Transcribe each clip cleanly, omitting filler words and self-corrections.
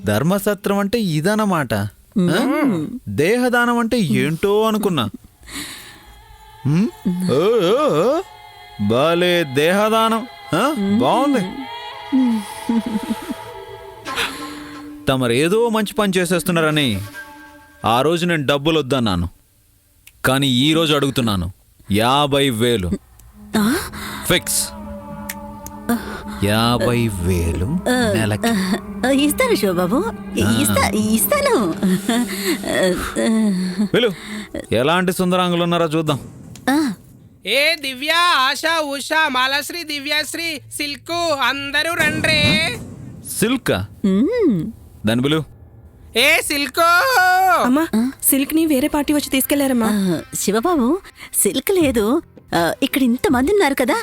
ధర్మసత్రం అంటే ఇదన్నమాట. దేహదానం అంటే ఏంటో అనుకున్నా. బాలే దేహదానం, బాగుంది. తమరేదో మంచి పని చేసేస్తున్నారని ఆ రోజు నేను డబ్బులు వద్దన్నాను, కానీ ఈ రోజు అడుగుతున్నాను. 50,000 ఫిక్స్. 50,000 నెలకి. ఇస్తాను శివబాబు, ఇస్తాను. వెళ్ళు, ఎలాంటి సుందరాంగులు ఉన్నారో చూద్దాం. ఏ దివ్య, ఆశ, ఉషా, మాలాశ్రీ, దివ్యాశ్రీ, సిల్కు అందరూ రండ్రే. సిల్క్ దాని బిలు. ఏ సిల్కు అమ్మా, సిల్క్ ని వేరే పార్టీ వచ్చి తీసుకెళ్లారమ్మా. శివబాబు, సిల్క్ లేదు. ఇక్కడ ఇంతమంది ఉన్నారు కదా,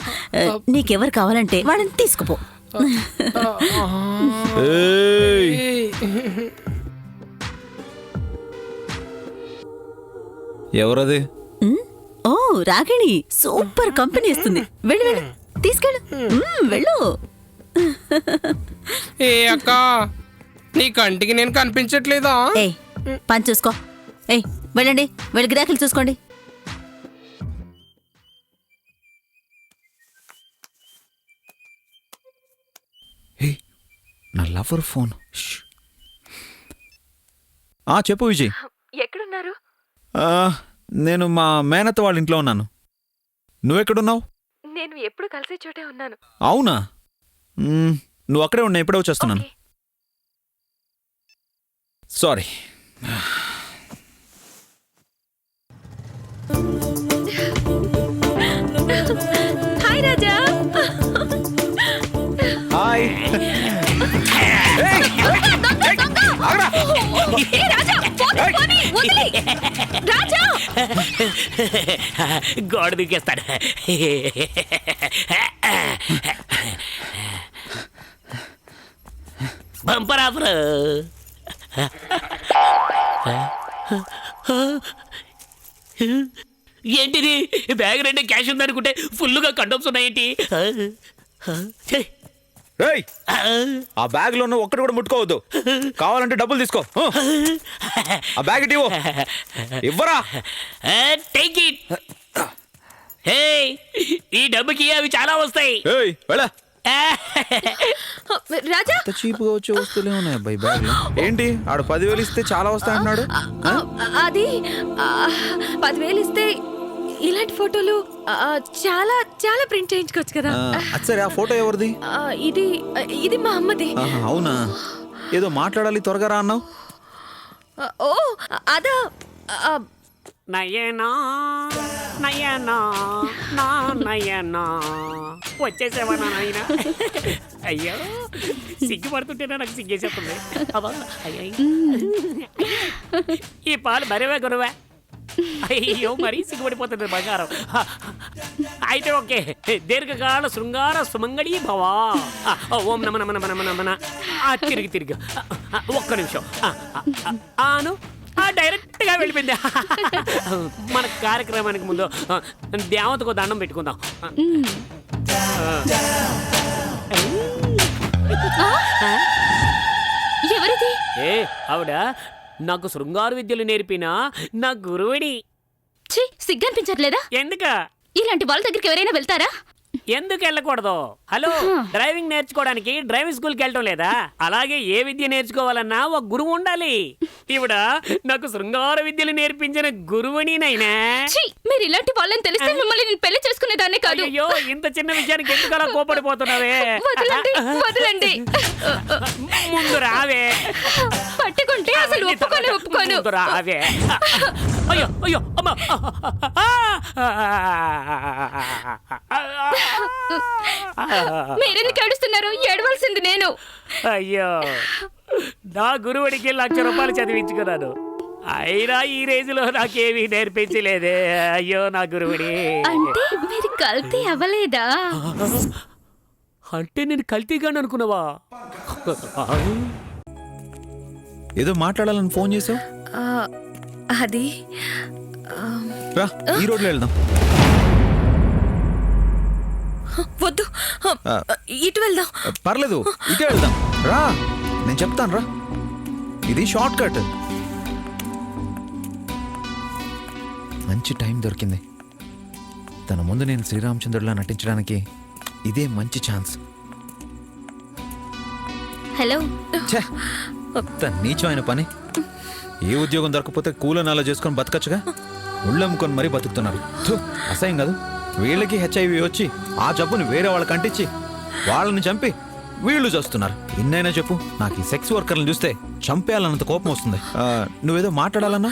నీకెవరు కావాలంటే వాళ్ళని తీసుకుపో. ఎవరది? ఓ రాగిణి, సూపర్ కంపెనీ ఇస్తుంది. వెళ్ళు వెళ్ళు, తీసుకెళ్ళు, వెళ్ళు. ఏ అక్క, నీ కంటికి నేను కనిపించట్లేదా? ఏ పని చూసుకో. ఏయ్ వెళ్ళండి, వెళ్ళి గిరాకులు చూసుకోండి. నా లవర్ ఫోన్. చెప్పు విజయ్. ఎక్కడున్నారు? నేను మా మేనత్త వాళ్ళ ఇంట్లో ఉన్నాను. నువ్వెక్కడున్నావు? నేను ఎప్పుడు కలిసే చోటే ఉన్నాను. అవునా? నువ్వు అక్కడే ఉన్నా, ఇప్పుడే వచ్చేస్తున్నాను. సారీ. హాయ్ రాజా. హాయ్. గోడ దిగేస్తాడు. Bumper offer. ఏంటిది? బ్యాగ్ రెండే క్యాష్ ఉందనుకుంటే ఫుల్గా కండోమ్స్ ఉన్నాయేంటి? ఆ బ్యాగ్ లో ఒక్కటి కూడా ముట్టుకోవద్దు. కావాలంటే డబ్బులు తీసుకో. ఆ బ్యాగ్ ఇవ్వు. ఇవ్వరా? Take it. ఈ డబ్బుకి అవి చాలా వస్తాయి. రాజా, చీపుగా వచ్చే వస్తువులే ఉన్నాయి అబ్బాయి బ్యాగ్ లో. ఏంటి ఆడు 10,000 ఇస్తే చాలా వస్తాయి అంటున్నాడు. అది 10,000 ఇస్తే ఇలాంటి ఫోటోలు చాలా చాలా ప్రింట్ చేయించుకోవచ్చు కదా. సరే, ఆ ఫోటో ఎవరిది? ఇది మా అమ్మది. అవునా? ఏదో మాట్లాడాలి, త్వరగా రా అన్నావు. ఓ అదా. నయనా నయనా నా నయనా, వచ్చేసావా నా నాయన? అయ్యో, సిగ్గుపడుతుంటేనే నాకు సిగ్గేసేస్తుంది. ఈ పాలు మరేవే గురువే. అయ్యో, మరీ సిగ్గుపడిపోతుంది బంగారం. అయితే ఓకే, దీర్ఘకాల శృంగార సుమంగళీ భవా. ఓం నమ నమ నమ నమ నమన. తిరిగి ఒక్క నిమిషం. ఆను డైరెక్ట్ గా వెళ్ళిపోయింది. మన కార్యక్రమానికి ముందు దేవతకు దండం పెట్టుకుందాం. ఎవరిది? ఆవిడ నాకు శృంగార విద్యలు నేర్పిన నా గురువుడి. సిగ్గనిపించట్లేదా? ఎందుక? ఇలాంటి వాళ్ళ దగ్గరికి ఎవరైనా వెళ్తారా? ఎందుకు వెళ్ళకూడదు? హలో, డ్రైవింగ్ నేర్చుకోవడానికి డ్రైవింగ్ స్కూల్కి వెళ్ళటం లేదా? అలాగే ఏ విద్య నేర్చుకోవాలన్నా ఒక గురువు ఉండాలి. ఈవిడ నాకు శృంగార విద్యలు నేర్పించిన గురువుని నైనా. మీరు ఇలాంటి వాళ్ళని తెలిస్తే మిమ్మల్ని నేను పెళ్లి చేసుకునేదాన్నే కాదు. అయ్యో, ఇంత చిన్న విషయానికి ఎందుకు అలా కోపడిపోతున్నావే? వదలండి. ముందు రావే. పట్టుకుంటే అసలు ఒప్పుకోను. రావే. అయ్యో అయ్యో అమ్మా. మీరెందుకు ఏడుస్తున్నారు? ఏడవలసింది నేను. అయ్యో, నా గురువుడికి 1,00,000 రూపాయలు చదివించుకున్నాను, అయినా ఈ రేంజ్లో నాకేమీ నేర్పించలేదే. అయ్యో నా గురువుడి. అంటే మీరు కల్తీ అవ్వలేదా? అంటే నేను కల్తీగాని అనుకున్నావా? ఏదో మాట్లాడాలని ఫోన్ చేసావు. అది రా, ఈ రోడ్లో వెళ్దాం. వద్దు, ఇటు వెళ్దాం. పర్లేదు, ఇటే వెళ్దాం. రా, నేను చెప్తాను రా. ఇది షార్ట్ కట్. మంచి టైం దొరికింది. తన ముందు నేను శ్రీరామచంద్రుడిలా నటించడానికి ఇదే మంచి ఛాన్స్. హలో. ఛే, అంత నీచమైన పని. ఏ ఉద్యోగం దొరకపోతే కూలనాలో చేసుకొని బతకచ్చుగా. ఉళ్ళమ్ముకొని మరీ బతుకుతున్నారు. థు, అసహ్యం కాదు. వీళ్ళకి హెచ్ఐవి వచ్చి ఆ జబ్బుని వేరే వాళ్ళకి అంటించి వాళ్ళని చంపి వీళ్ళు చేస్తున్నారు. ఇన్నైనా చెప్పు, నాకు ఈ సెక్స్ వర్కర్లను చూస్తే చంపేయాలన్నంత కోపం వస్తుంది. నువ్వేదో మాట్లాడాలన్నా?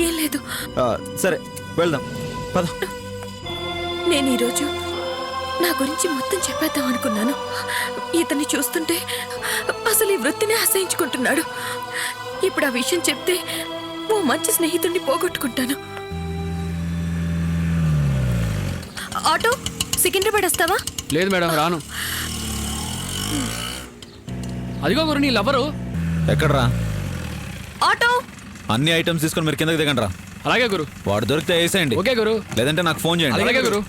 ఏం లేదు. సరే వెళ్దాం, పద. నేను ఈరోజు నా గురించి మొత్తం చెప్పేద్దాం అనుకున్నాను. ఇతన్ని చూస్తుంటే అసలు ఈ వృత్తిని అసహించుకుంటున్నాడు. ఇప్పుడు ఆ విషయం చెప్తే ఓ మంచి స్నేహితుడిని పోగొట్టుకుంటాను. ఆటో, సికింద్రాబాద్ వస్తావా? లేదు మేడం, రాను. అదిగో గురు నీ లవరు. ఎక్కడ్రా? ఆటో. అన్ని ఐటమ్స్ తీసుకొని మీరు కిందకి దిగండి రా. అలాగే గురు. వాడు దొరికితే వేసేయండి. ఓకే గురు. లేదంటే నాకు ఫోన్ చేయండి. అలాగే గురు.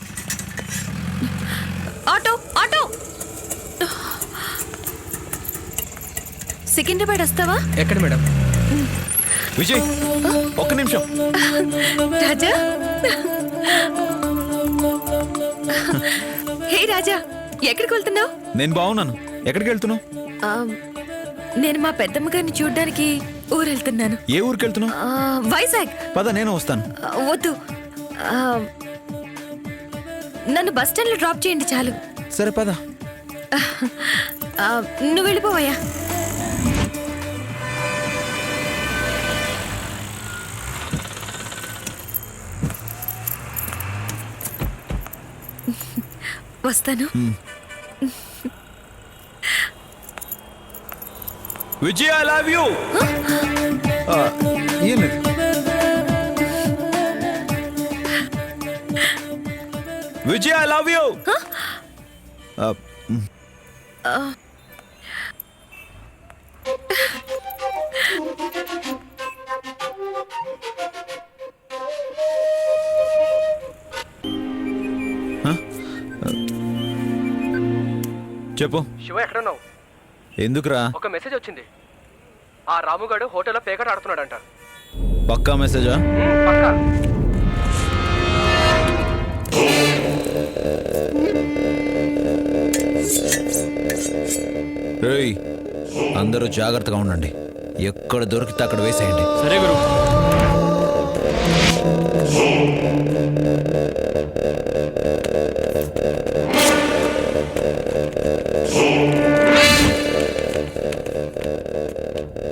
Auto, auto. సికింద్రాబాద్ వస్తావా? ఎక్కడ మేడం? విజయ్, ఒక్క నిమిషం. రాజా. హే రాజా, ఎక్కడికి వెళ్తున్నావు? నేను బాగున్నాను. ఎక్కడికి వెళ్తున్నావు? నేను మా పెద్దమ్మ గారిని చూడ్డానికి ఊరు వెళ్తున్నాను. ఏ ఊరికి వెళ్తున్నావు? వైజాగ్. పద, నేను వస్తాను. వద్దు, నన్ను బస్ స్టాండ్ లో డ్రాప్ చేయండి చాలు. సరే పద. నువ్వు వెళ్ళిపోవయ్యా. వస్తాను. Vijay, I love you. ఏం లేదు. Vijay, I love you. చెప్పు. శివ ఎక్కడున్నావు? ఎందుకురా? ఒక మెసేజ్ వచ్చింది. ఆ రాముగాడు హోటల్లో పేకట ఆడుతున్నాడంట. పక్కా మెసేజా? పక్కా. రేయ్, అందరూ జాగ్రత్తగా ఉండండి. ఎక్కడ దొరికితే అక్కడ వేసేయండి. సరే గురు.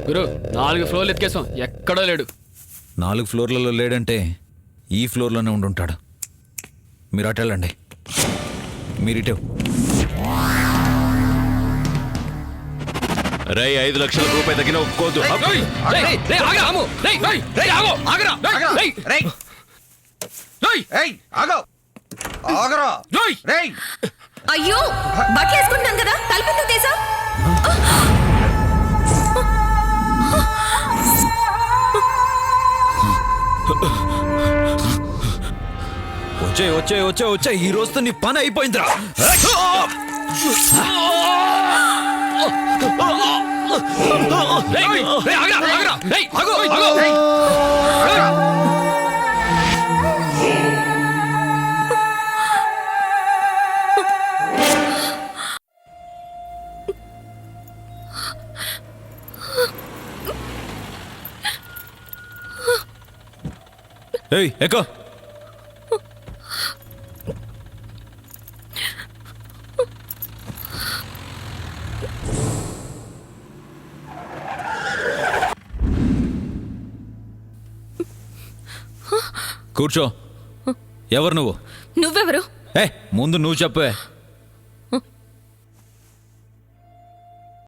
గురు, 4 ఫ్లోర్లు ఎత్తుకేసాం, ఎక్కడో లేడు. 4 ఫ్లోర్లలో లేడంటే ఈ ఫ్లోర్లోనే ఉండుంటాడు. మీరు అటు వెళ్ళండి. మీరిటే. రై, 5 లక్షల రూపాయలు తగ్గిన ఒప్పుకోదు. అయ్యో, బట్టలు వేసుకుంటున్నాను కదా, తలుపు తీసా. వచ్చే వచ్చే వచ్చే వచ్చే ఈ రోజుతో నీ పని అయిపోయిందిరా. ఏయ్, ఎక్కో. కూర్చో. ఎవరు నువ్వు? నువ్వెవరు? ఏ, ముందు నువ్వు చెప్పే.